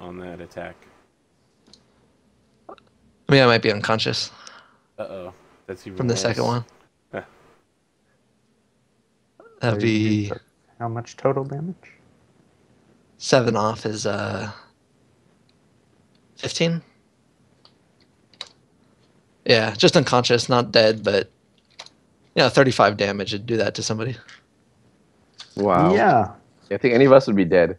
on that attack. I mean, I might be unconscious Uh-oh. That's from even the second worse. one. That'd be How much total damage? 7 off is 15. Yeah, just unconscious, not dead, but 35 damage would do that to somebody. Wow. Yeah. I think any of us would be dead.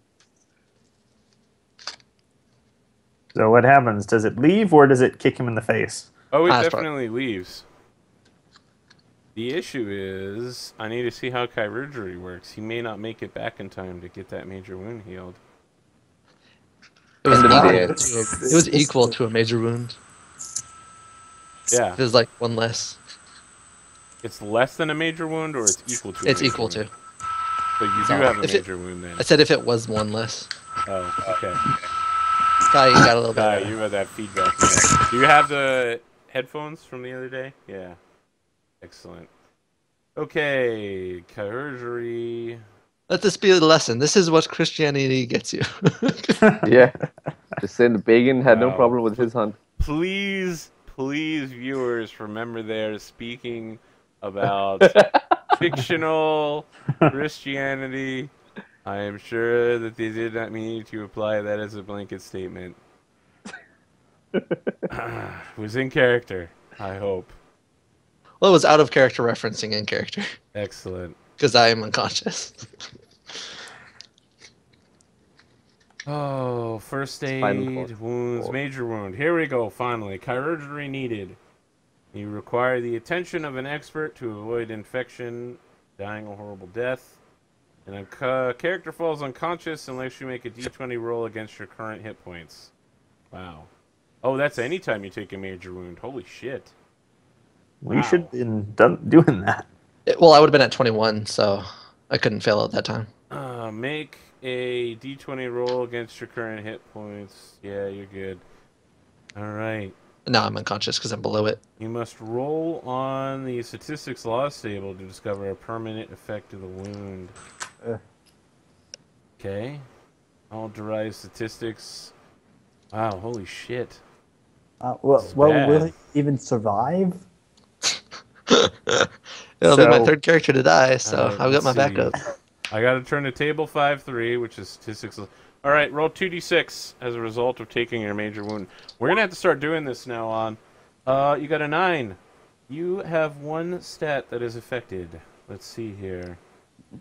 So what happens? Does it leave or does it kick him in the face? Oh, it That's definitely leaves. The issue is, I need to see how chirurgery works. He may not make it back in time to get that major wound healed. It was, Wow. it was equal to a major wound. Yeah. It was like one less. It's less than a major wound, or it's equal to a It's major equal wound? to. So you do have a major wound then. I said if it was one less. Oh, okay. Sky, you got a little Guy, bit. you had that feedback. Yeah. Do you have the headphones from the other day? Yeah. Excellent. Okay, chirurgery. Let this be the lesson. This is what Christianity gets you. Yeah. Just saying the pagan had no Wow. problem with his hunt. Please, viewers, remember they're speaking about fictional Christianity. I am sure that they did not mean to apply that as a blanket statement. It was in character, I hope. Well, it was out of character referencing in character. Excellent. Because I am unconscious. Oh, first Spinal aid, cord. wounds, major wound. Here we go, finally. Chirurgery needed. You require the attention of an expert to avoid infection, dying a horrible death. And a character falls unconscious unless you make a d20 roll against your current hit points. Wow. Oh, that's anytime you take a major wound. Holy shit. We should have been doing that. Well, I would have been at 21, so I couldn't fail at that time. Make a d20 roll against your current hit points. Yeah, you're good. Alright. Now I'm unconscious because I'm below it. You must roll on the statistics loss table to discover a permanent effect of the wound. Okay. All derived statistics. Wow, holy shit. Well, will he even survive? It'll be my third character to die, so I've got my backup. I gotta turn to table 5-3, which is statistics. Alright, roll 2d6 as a result of taking your major wound. We're gonna have to start doing this now on. You got a 9. You have one stat that is affected. Let's see here.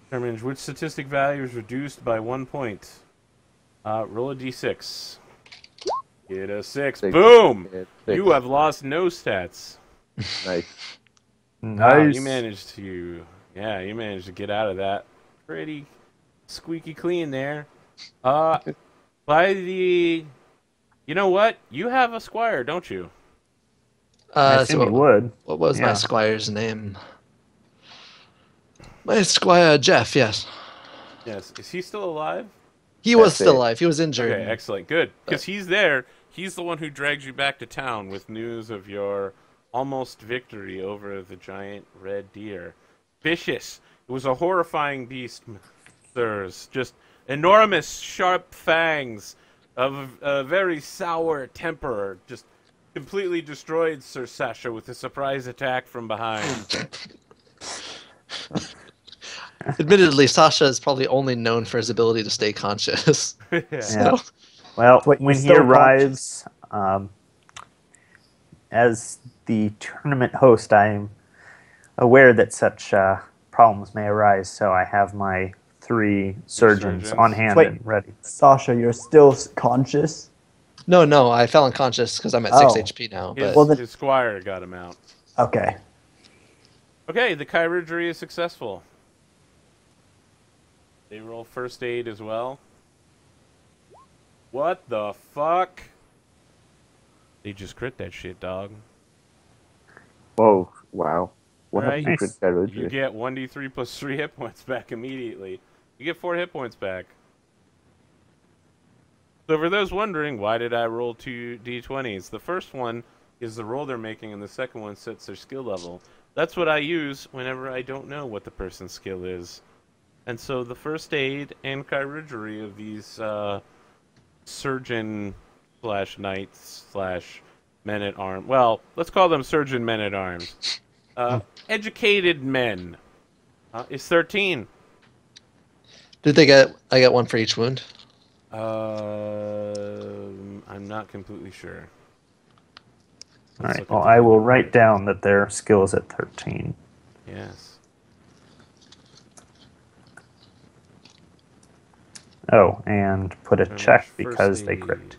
Determines which statistic value is reduced by 1 point. Roll a d6. Get a 6. Boom! You have lost no stats. Nice. Wow, you managed to get out of that pretty squeaky clean there. You know what? You have a squire, don't you? I assume he would. What was my squire's name? My squire, Jeff, yes. Yes. Is he still alive? He was still alive. He was injured. Okay, excellent. Good. Because he's there. He's the one who drags you back to town with news of your almost victory over the giant red deer. Vicious. It was a horrifying beast, sirs. Just enormous, sharp fangs of a very sour temper. Just completely destroyed Sir Sasha with a surprise attack from behind. Admittedly, Sasha is probably only known for his ability to stay conscious. Yeah. So, Well, Wait, when he's he still arrives, as the tournament host, I'm aware that such problems may arise, so I have my 3 surgeons on hand Wait. and ready. Sasha, you're still conscious? no, I fell unconscious because I'm at 6 HP now. His, But his squire got him out. Okay. Okay, the chirurgery is successful. They roll first aid as well. What the fuck? They just crit that shit, dog. Whoa, wow. What Right. happened to crit chirurgery? You get 1d3 plus 3 hit points back immediately. You get 4 hit points back. So for those wondering, why did I roll 2 d20s? The first one is the roll they're making, and the second one sets their skill level. That's what I use whenever I don't know what the person's skill is. And so the first aid and chirurgery of these surgeon slash knights slash men at arms. Well, let's call them surgeon men at arms. Educated men is 13. Did they get? I got one for each wound. I'm not completely sure. All Let's right. look Well, at the I will other write part. down that their skill is at 13. Yes. Oh, and put a Very check much because first they aid. crit.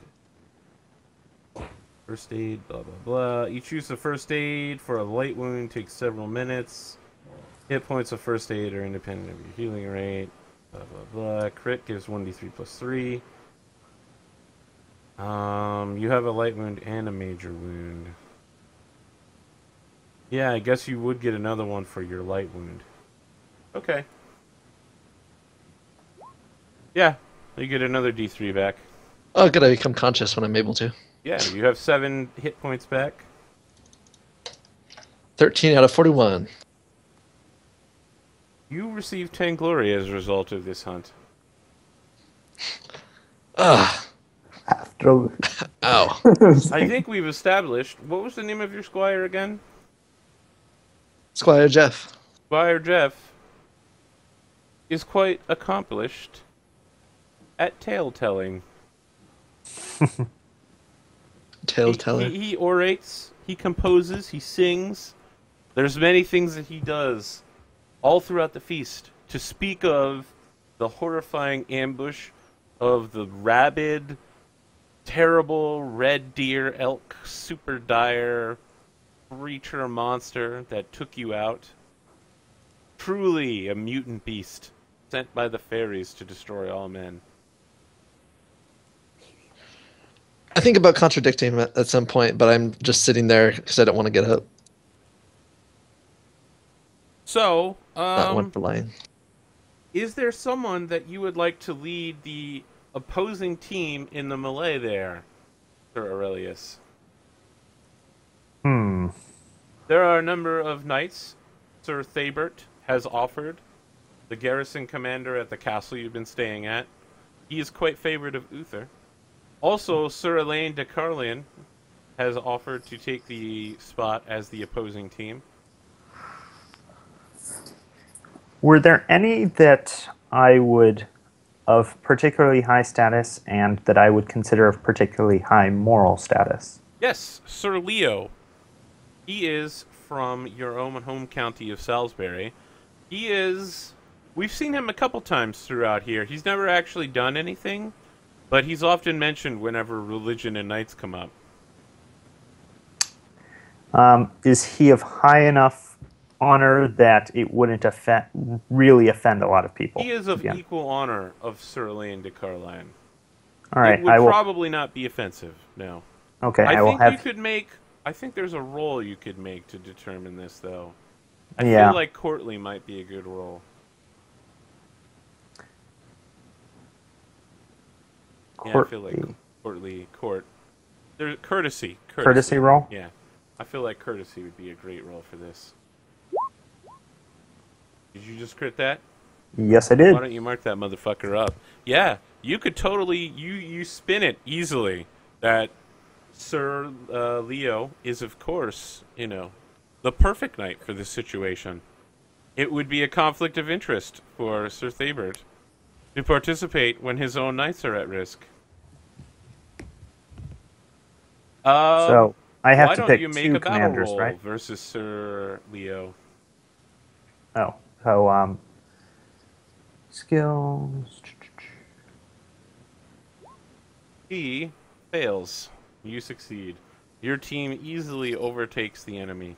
First aid, blah, blah, blah. Each use of first aid for a light wound takes several minutes. Hit points of first aid are independent of your healing rate. Blah, blah, blah. Crit gives 1d3 plus 3. You have a light wound and a major wound. Yeah, I guess you would get another one for your light wound. Okay. Yeah, you get another d3 back. Oh, good. I become conscious when I'm able to. Yeah, you have 7 hit points back. 13 out of 41. You receive 10 glory as a result of this hunt. Ugh. After Ow. I think we've established... What was the name of your squire again? Squire Jeff. Squire Jeff is quite accomplished at tale-telling. Tale teller. He orates, he composes, he sings. There's many things that he does all throughout the feast. To speak of the horrifying ambush of the rabid, terrible red deer elk super dire creature monster that took you out. Truly a mutant beast sent by the fairies to destroy all men. I think about contradicting him at some point, but I'm just sitting there because I don't want to get up. So, Not one for lying. is there someone that you would like to lead the opposing team in the melee there, Sir Aurelius? There are a number of knights. Sir Thabert has offered, the garrison commander at the castle you've been staying at. He is quite favored of Uther. Also, Sir Elaine de Carlion has offered to take the spot as the opposing team. Were there any that I would, of particularly high status, and that I would consider of particularly high moral status? Yes, Sir Leo. He is from your own home county of Salisbury. He is... We've seen him a couple times throughout here. He's never actually done anything, but he's often mentioned whenever religion and knights come up. Is he of high enough honor that it wouldn't really offend a lot of people? He is of Yeah. equal honor of Sir Elaine de Carlion. All right, It would I will. probably not be offensive, no. Okay, I I will think have. you could make... I think there's a roll you could make to determine this, though. I Yeah. feel like courtly might be a good roll. Yeah, I feel like court. There's courtesy. Courtesy roll? Yeah. I feel like courtesy would be a great roll for this. Did you just crit that? Yes, I did. Why don't you mark that motherfucker up? Yeah, you could totally... You spin it easily that Sir Leo is, of course, the perfect knight for this situation. It would be a conflict of interest for Sir Thabert to participate when his own knights are at risk. So I have why to don't pick you make two a battle commanders, roll right? versus Sir Leo? Oh, so skills. He fails. You succeed. Your team easily overtakes the enemy.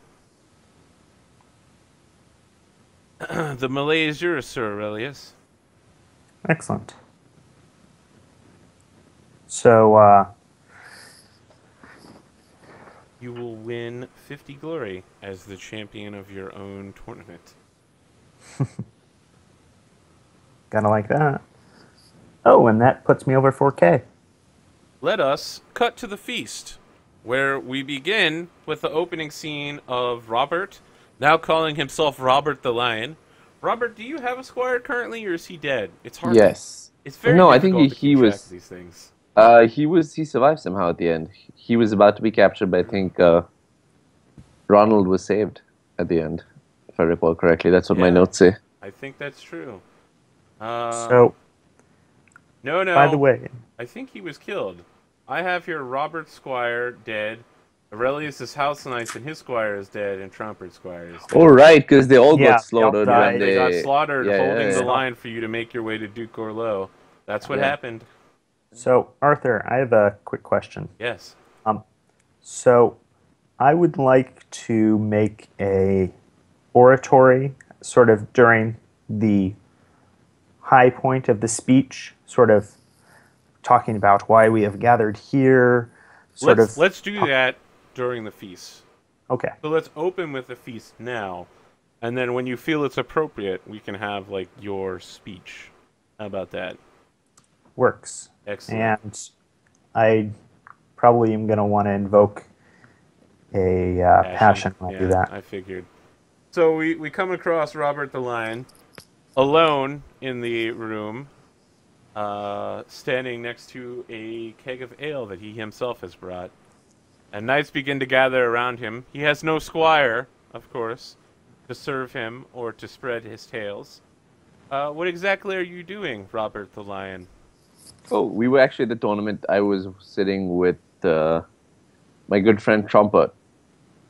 The melee is yours, Sir Aurelius. Excellent. So, You will win 50 glory as the champion of your own tournament. gotta like that. Oh, and that puts me over 4K. Let us cut to the feast, where we begin with the opening scene of Robert, now calling himself Robert the Lion. Robert, do you have a squire currently, or is he dead? It's hard. Yes. It's very No, I difficult think to he keep track was. of these things. He survived somehow at the end. He was about to be captured, but I think Ronald was saved at the end, if I recall correctly. That's what my Yeah. notes say. I think that's true. So, No, by the no. way, I think he was killed. I have here Robert Squire dead. Aurelius's house knights and his squire is dead, and Trumpert Squire is dead. Oh, right, because they all Yeah, got slaughtered they all when died. They got slaughtered Yeah, holding yeah, the yeah. line for you to make your way to Duke Orleaux. That's what Yeah. happened. so Arthur, I have a quick question. Yes. So, I would like to make a oratory sort of during the high point of the speech, sort of talking about why we have gathered here. Let's do that during the feast. Okay. So let's open with the feast now, and then when you feel it's appropriate, we can have like your speech. How about that? Works. Excellent. And I probably am going to want to invoke a passion when I do that. I figured. So we come across Robert the Lion alone in the room, standing next to a keg of ale that he himself has brought. And knights begin to gather around him. He has no squire, of course, to serve him or to spread his tales. What exactly are you doing, Robert the Lion? Oh, we were actually at the tournament. I was sitting with my good friend Trumpet,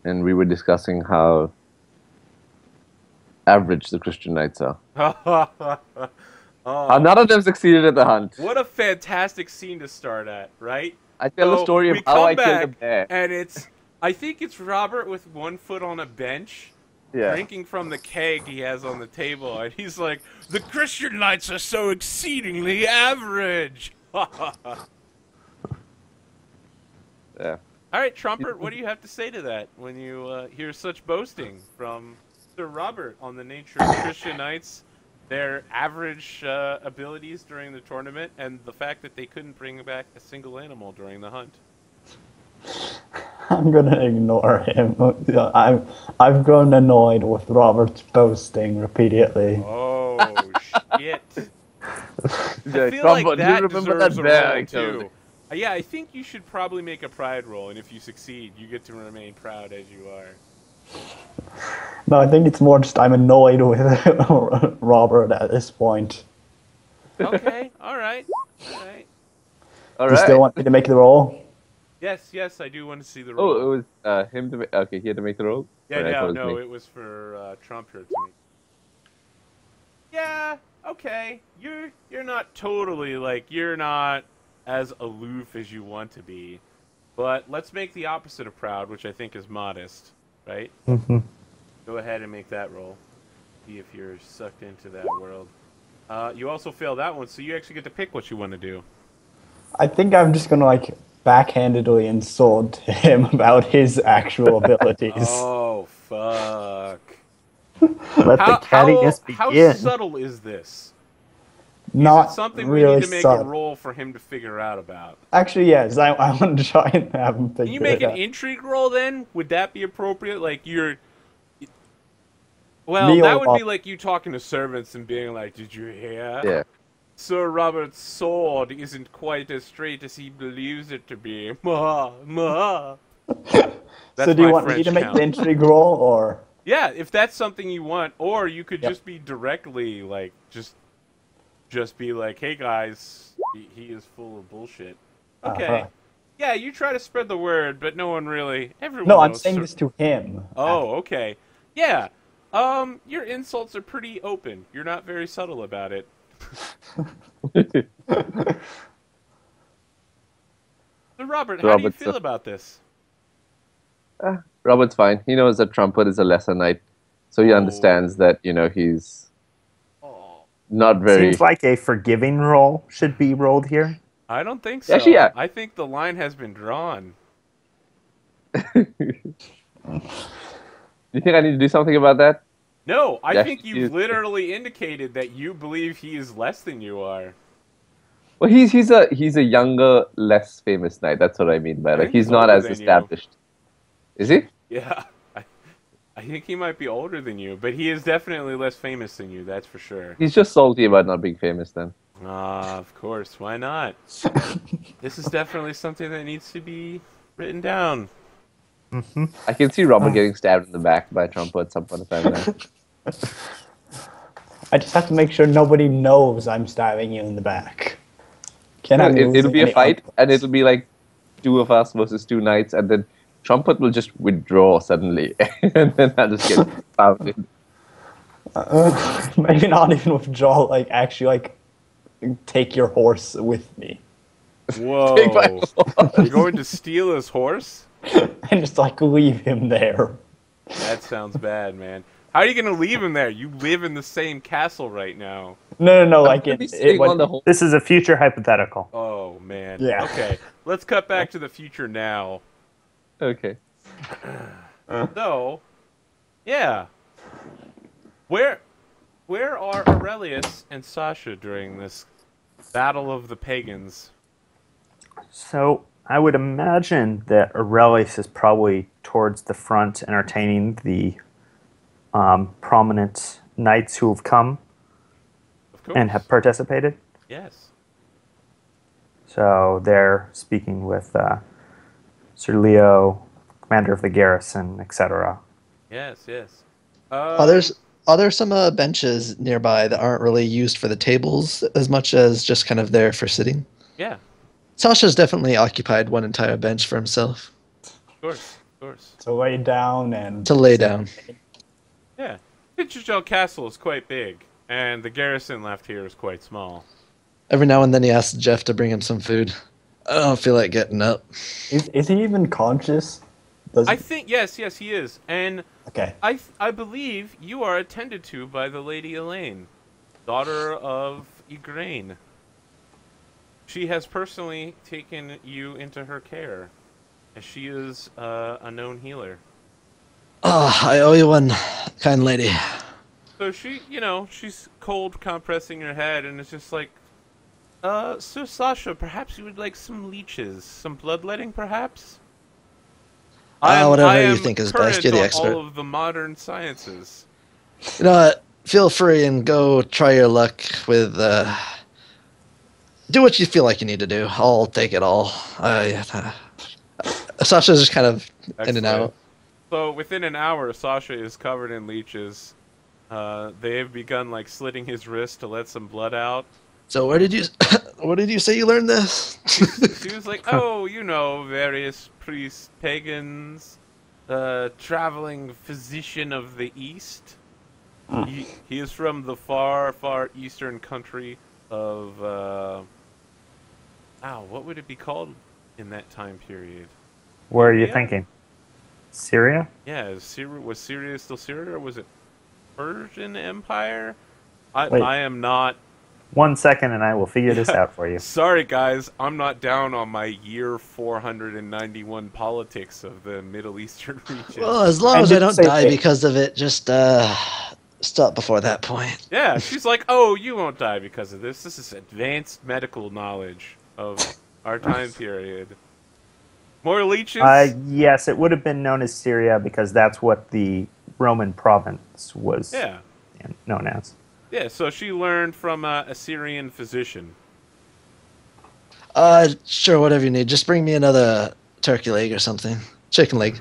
and we were discussing how average the Christian knights are. How none of them succeeded at the hunt. What a fantastic scene to start at, right? I tell the story of we how come I killed a back, bear. and I think it's Robert with one foot on a bench, Yeah. drinking from the keg he has on the table, and he's like, "The Christian knights are so exceedingly average." Yeah. All right, Trumpert, what do you have to say to that when you hear such boasting from Sir Robert on the nature of Christian knights, their average abilities during the tournament, and the fact that they couldn't bring back a single animal during the hunt? I'm gonna ignore him. I've grown annoyed with Robert's boasting repeatedly. Oh, shit. Yeah, I feel like Trumpet, do that you remember deserves that a bear roll, I killed? too. Yeah, I think you should probably make a pride roll, and if you succeed, you get to remain proud as you are. No, I think it's more just I'm annoyed with Robert at this point. Okay, all right. All Do you still right. want me to make the roll? Yes, I do want to see the roll. Oh, it was him to make. Okay, he had to make the roll. Yeah, Sorry, I thought no, me. it was for Trump here to me. Yeah, okay. You're not totally you're not as aloof as you want to be, but let's make the opposite of proud, which I think is modest, right? Mm-hmm. Go ahead and make that roll. See if you're sucked into that world. You also failed that one, so you actually get to pick what you want to do. I think I'm just gonna backhandedly insult him about his actual abilities. Oh, fuck. Let the cattiness How begin. subtle is this? Not Is it something really we need to make subtle. a roll for him to figure out about? Actually, yes. I want to try and have him figure Can you make it an out. intrigue roll then? Would that be appropriate? Well, Me that or would be Bob? like you talking to servants and being like, "Did you hear? Yeah. Sir Robert's sword isn't quite as straight as he believes it to be." Mah, mah. So do you my want me French to make count. the intrigue roll, or Yeah, if that's something you want, or you could Yep. just be directly just be like, "Hey guys, he is full of bullshit." Okay. Uh-huh. Yeah, you try to spread the word, but no one really. Everyone. no? I'm knows saying Sir- this to him. Oh, okay. Yeah. Your insults are pretty open. You're not very subtle about it. So, Robert, how do you Robert's feel a- about this? Robert's fine. He knows that Trumpet is a lesser knight, so he understands that he's Oh, not very. Seems like a forgiving roll should be rolled here. I don't think so. Actually, yeah. I think the line has been drawn. Do you think I need to do something about that? No, I Yeah, think he you've is- literally indicated that you believe he is less than you are. Well, he's a younger, less famous knight. That's what I mean by I like think he's he's not older as than you. established. Is he? Yeah. I think he might be older than you, but he is definitely less famous than you, that's for sure. He's just salty about not being famous then. Of course. Why not? This is definitely something that needs to be written down. I can see Robert getting stabbed in the back by Trump at some point in time now. I just have to make sure nobody knows I'm stabbing you in the back. Can I No, be it'll losing be a any fight, and uncles? it'll be like two of us versus two knights, and then Trumpet will just withdraw suddenly, and then I'll just get pounded. Maybe not even withdraw, like actually like take your horse with me. Take my Whoa. You're going to steal his horse? And just like leave him there. That sounds bad, man. How are you going to leave him there? You live in the same castle right now. No, I'm like gonna be it sitting when, on the whole. This is a future hypothetical. Oh, man. Yeah. Okay, let's cut back to the future now. Okay. So, yeah. Where are Aurelius and Sasha during this battle of the pagans? So I would imagine that Aurelius is probably towards the front entertaining the prominent knights who have come Of course. and have participated. Yes. So they're speaking with Sir Leo, commander of the garrison, etc. Yes, yes. Are there some benches nearby that aren't really used for the tables as much as just kind of there for sitting? Yeah, Sasha's definitely occupied one entire bench for himself of course, of course. to lay down and to lay down. Yeah. Citrusdale Castle is quite big, and the garrison left here is quite small. Every now and then he asks Jeff to bring him some food. I don't feel like getting up. Is he even conscious? Does I think, yes, he is. And okay. I believe you are attended to by the Lady Elaine, daughter of Igraine. She has personally taken you into her care, as she is a known healer. Ah, I owe you one, kind lady. So she, she's cold compressing her head, and it's just like, Sir Sasha, perhaps you would like some leeches, some bloodletting, perhaps? Whatever you think is best. You're the current on expert. all of the modern sciences. You know what? Feel free and go try your luck with. Do what you feel like you need to do. I'll take it all. Sasha's just kind of in and Excellent. out. So within an hour, Sasha is covered in leeches. They have begun like slitting his wrist to let some blood out. So where did you say you learned this? She was like, "Oh, various priests, pagans, traveling physician of the East. He is from the far, far eastern country of what would it be called in that time period? Where are you India? thinking? Syria? Yeah, was Syria still Syria, or was it Persian Empire? I Wait. am not. 1 second and I will figure this out for you. Sorry, guys, I'm not down on my year 491 politics of the Middle Eastern region. Well, as long I as I did don't say die it. because of it, just stop before that point. Yeah, she's like, "Oh, you won't die because of this. This is advanced medical knowledge of our time period." More leeches? Yes, it would have been known as Syria because that's what the Roman province was Yeah. known as. Yeah, so she learned from a Syrian physician. Sure, whatever you need. Just bring me another turkey leg or something. Chicken leg.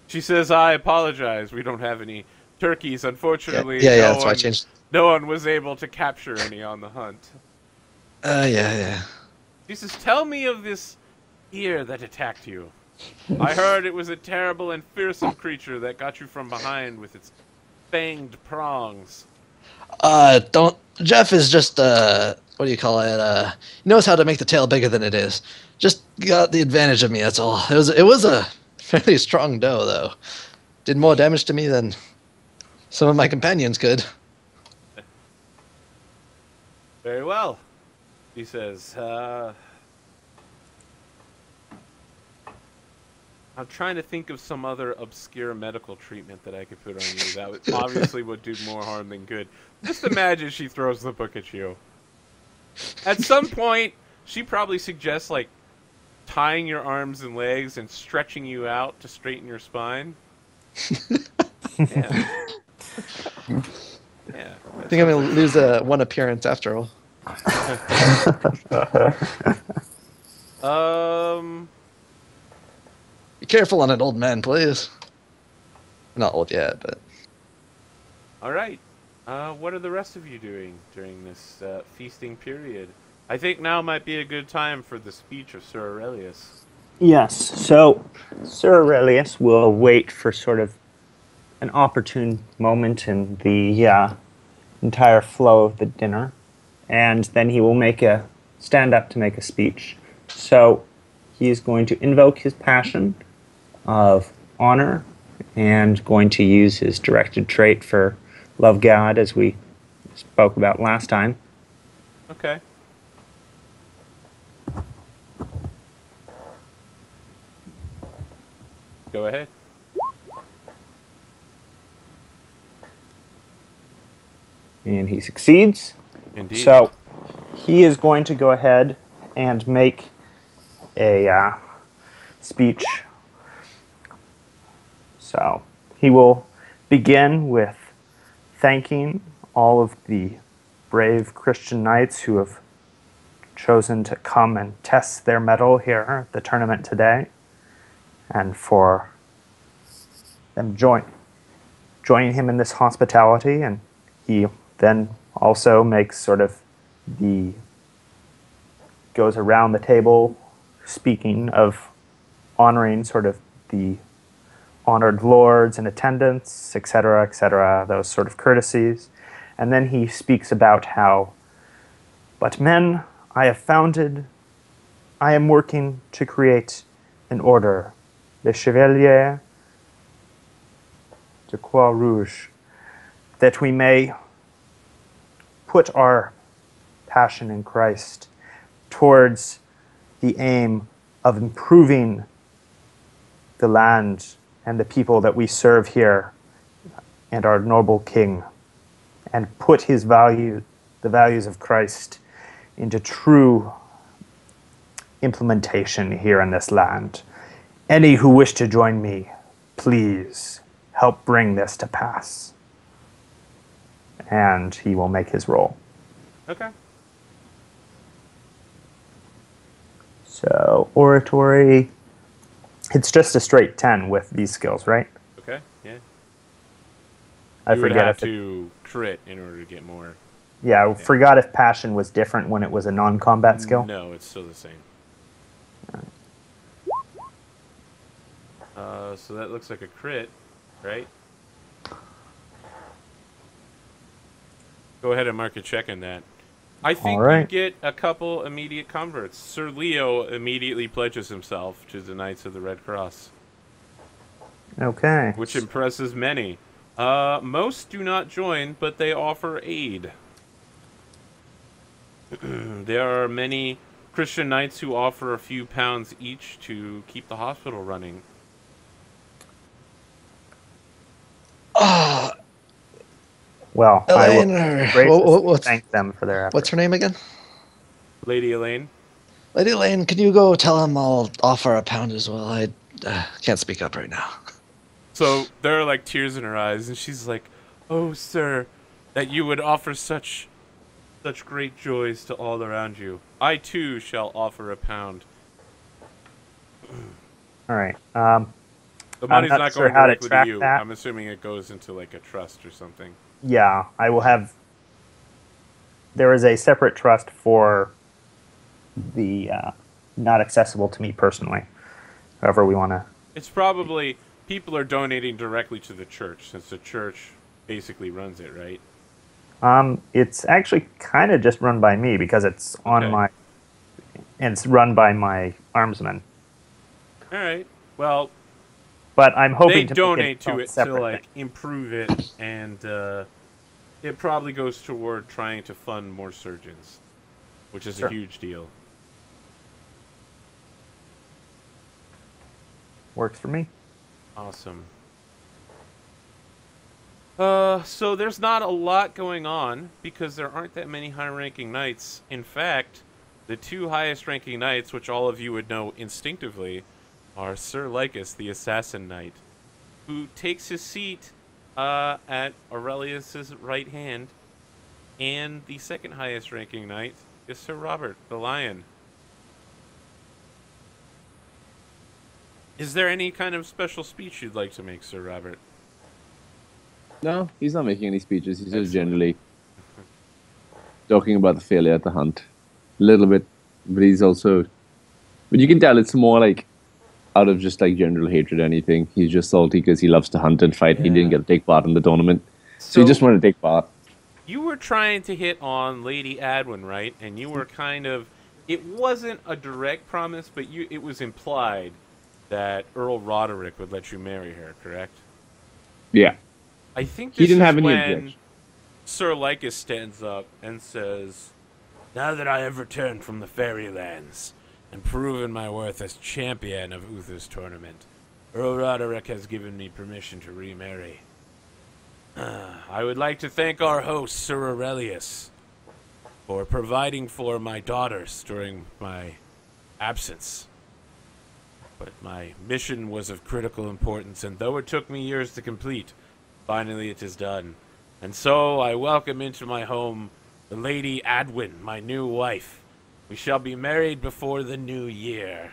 She says, "I apologize. We don't have any turkeys. Unfortunately, Yeah, no that's why I one- changed. no one was able to capture any on the hunt." Yeah. She says, "Tell me of this ear that attacked you. I heard it was a terrible and fearsome creature that got you from behind with its fanged prongs." Jeff is just, what do you call it? He knows how to make the tail bigger than it is. Just got the advantage of me, that's all. It was a fairly strong doe, though. Did more damage to me than some of my companions could. Very well, he says. I'm trying to think of some other obscure medical treatment that I could put on you that obviously would do more harm than good. Just imagine she throws the book at you. At some point, she probably suggests, like, tying your arms and legs and stretching you out to straighten your spine. Yeah. Yeah. I think I'm going to lose one appearance after all. Be careful on an old man, please. Not old yet, but All right. What are the rest of you doing during this feasting period? I think now might be a good time for the speech of Sir Aurelius. Yes, so Sir Aurelius will wait for sort of an opportune moment in the entire flow of the dinner, and then he will stand up to make a speech. So he is going to invoke his passion of honor and going to use his directed trait for love God, as we spoke about last time. Okay. Go ahead. And he succeeds. Indeed. So he is going to go ahead and make a speech. So he will begin with thanking all of the brave Christian knights who have chosen to come and test their mettle here at the tournament today, and for them joining him in this hospitality. And he then also makes sort of goes around the table speaking of honoring sort of the honored lords in attendance, etc., those sort of courtesies. And then he speaks about how, but men, I am working to create an order, les Chevaliers de Croix Rouge, that we may put our passion in Christ towards the aim of improving the land and the people that we serve here and our noble king, and put the values of Christ into true implementation here in this land. Any who wish to join me, please help bring this to pass. And he will make his roll. Okay. So, oratory, it's just a straight 10 with these skills, right? Okay. Yeah. I You would forget have if it, to crit in order to get more. yeah, I forgot if passion was different when it was a non-combat skill. No, it's still the same. So that looks like a crit, right? Go ahead and mark a check in that. I think you right. get a couple immediate converts. Sir Leo immediately pledges himself to the Knights of the Red Cross, Okay. which impresses many. Most do not join, but they offer aid. There are many Christian knights who offer a few pounds each to keep the hospital running. oh, Well, I Elaine, will graciously what's thank them for their what's efforts. her name again? Lady Elaine? Lady Elaine, can you go tell him I'll offer a pound as well? I can't speak up right now. So there are like tears in her eyes, and she's like, "Oh, sir, that you would offer such great joys to all around you. I too shall offer a pound. All right. The money's not not sure going how to directly to track you. that. I'm assuming it goes into like a trust or something." Yeah, I will have. There is a separate trust for the not accessible to me personally. However, we want to. It's probably people are donating directly to the church, since the church basically runs it, right? It's actually kind of just run by me because it's on Okay. my, and it's run by my armsman. All right. Well, But I'm they hoping to donate make it to its own it to separate like thing. improve it, and it probably goes toward trying to fund more surgeons, which is Sure. a huge deal. Works for me. Awesome. So there's not a lot going on because there aren't that many high-ranking knights. In fact, the two highest-ranking knights, which all of you would know instinctively, are Sir Lycus, the Assassin Knight, who takes his seat at Aurelius's right hand, And the second highest ranking knight is Sir Robert the Lion. Is there any kind of special speech you'd like to make, Sir Robert? No, he's not making any speeches. He's just Excellent. generally talking about the failure at the hunt. A little bit, but he's also... But you can tell it's more like out of just like general hatred or anything. He's just salty because he loves to hunt and fight. He didn't get to take part in the tournament. So he just wanted to take part. You were trying to hit on Lady Adwin, right? And you were kind of... It wasn't a direct promise, but it was implied that Earl Roderick would let you marry her, correct? Yeah. I think He this didn't is have any when objection. Sir Lycus stands up and says, "Now that I have returned from the Fairylands and proven my worth as champion of Uther's tournament, Earl Roderick has given me permission to remarry. I would like to thank our host, Sir Aurelius, for providing for my daughters during my absence. But my mission was of critical importance, and though it took me years to complete, finally it is done. And so I welcome into my home the Lady Adwin, my new wife. We shall be married before the new year."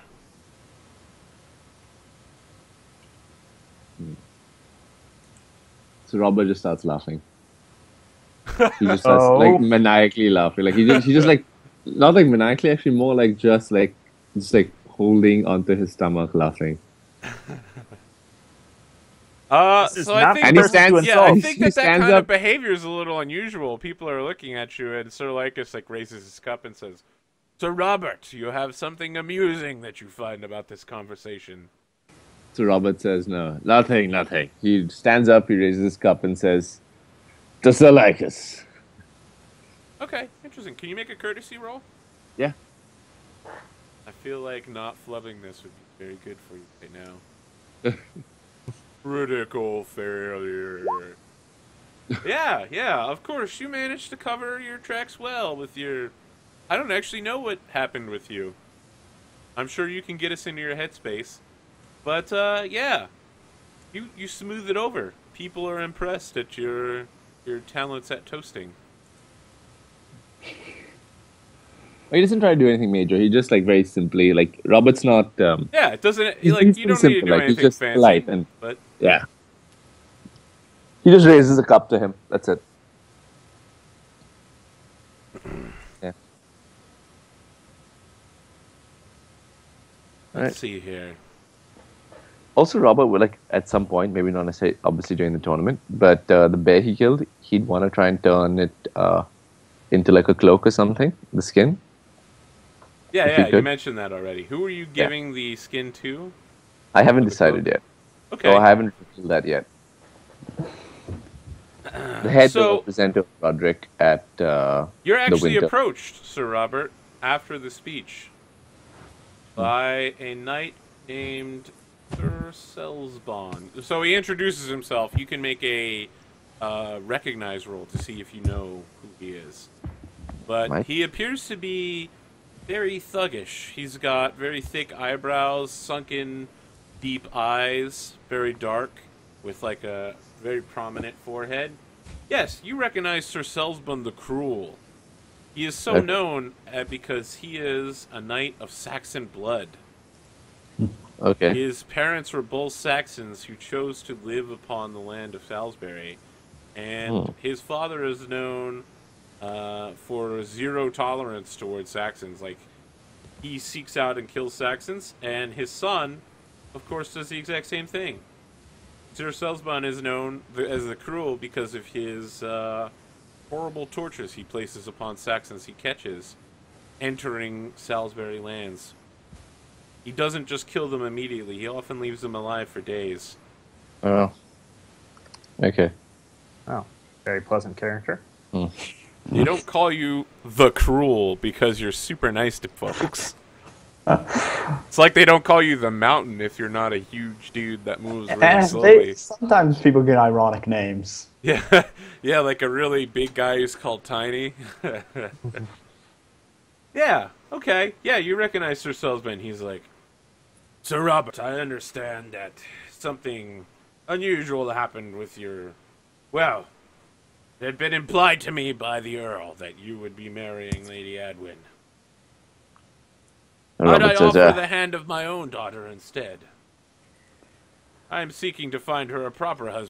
So Robert just starts laughing. He just starts like maniacally laughing. Like he just like not like maniacally, actually more like just like holding onto his stomach laughing. This is So I not think, And he stands- yeah, I he think that stands kind of up- behavior is a little unusual. People are looking at you, and Sir Lycus like raises his cup and says, "Sir Robert, you have something amusing that you find about this conversation." So Robert says, "No, nothing." He stands up, he raises his cup and says, "To Sir Lycus." Okay, interesting. Can you make a courtesy roll? Yeah. I feel like not flubbing this would be very good for you right now. Critical failure. Yeah, of course. You managed to cover your tracks well with your... I don't actually know what happened with you. I'm sure you can get us into your headspace. But, yeah. You smooth it over. People are impressed at your talents at toasting. He doesn't try to do anything major. He just like very simply like Robert's not. Yeah, it doesn't... He's Like, you don't need to simple, do like, he's anything just fancy. polite and- But... Yeah. He just raises a cup to him. That's it. Yeah. Let's see here. Also, Robert would like at some point, maybe not necessarily obviously during the tournament, but the bear he killed, he'd want to try and turn it into like a cloak or something, the skin. Yeah, If yeah, you you could. mentioned that already. Who are you giving the skin to? I haven't the decided cloak? yet. Okay. So I haven't revealed that yet. The head So- will represent Roderick at You're the actually winter. approached, Sir Robert, after the speech by a knight named Sir Selsbon. So he introduces himself. You can make a recognize roll to see if you know who he is. But Right. he appears to be very thuggish. He's got very thick eyebrows, sunken, deep eyes, very dark, with like a very prominent forehead. Yes, you recognize Sir Selsbon the Cruel. He is so Okay. known because he is a knight of Saxon blood. Okay. His parents were both Saxons who chose to live upon the land of Salisbury. And his father is known for zero tolerance towards Saxons. Like, he seeks out and kills Saxons, and his son, of course, does the exact same thing. Sir Selsbon is known as the Cruel because of his horrible tortures he places upon Saxons he catches entering Salisbury lands. He doesn't just kill them immediately. He often leaves them alive for days. Oh. Okay. Oh, very pleasant character. They don't call you the Cruel because you're super nice to folks. It's like they don't call you the Mountain if you're not a huge dude that moves really slowly. Sometimes people get ironic names. Yeah, yeah, like a really big guy who's called Tiny. Yeah, okay. Yeah, you recognize Sir Selsbon. He's like, Sir Robert, I understand that something unusual happened with your... Well, It had been implied to me by the Earl that you would be marrying Lady Adwin. And Might I Robert says, offer the hand of my own daughter instead? I am seeking to find her a proper husband.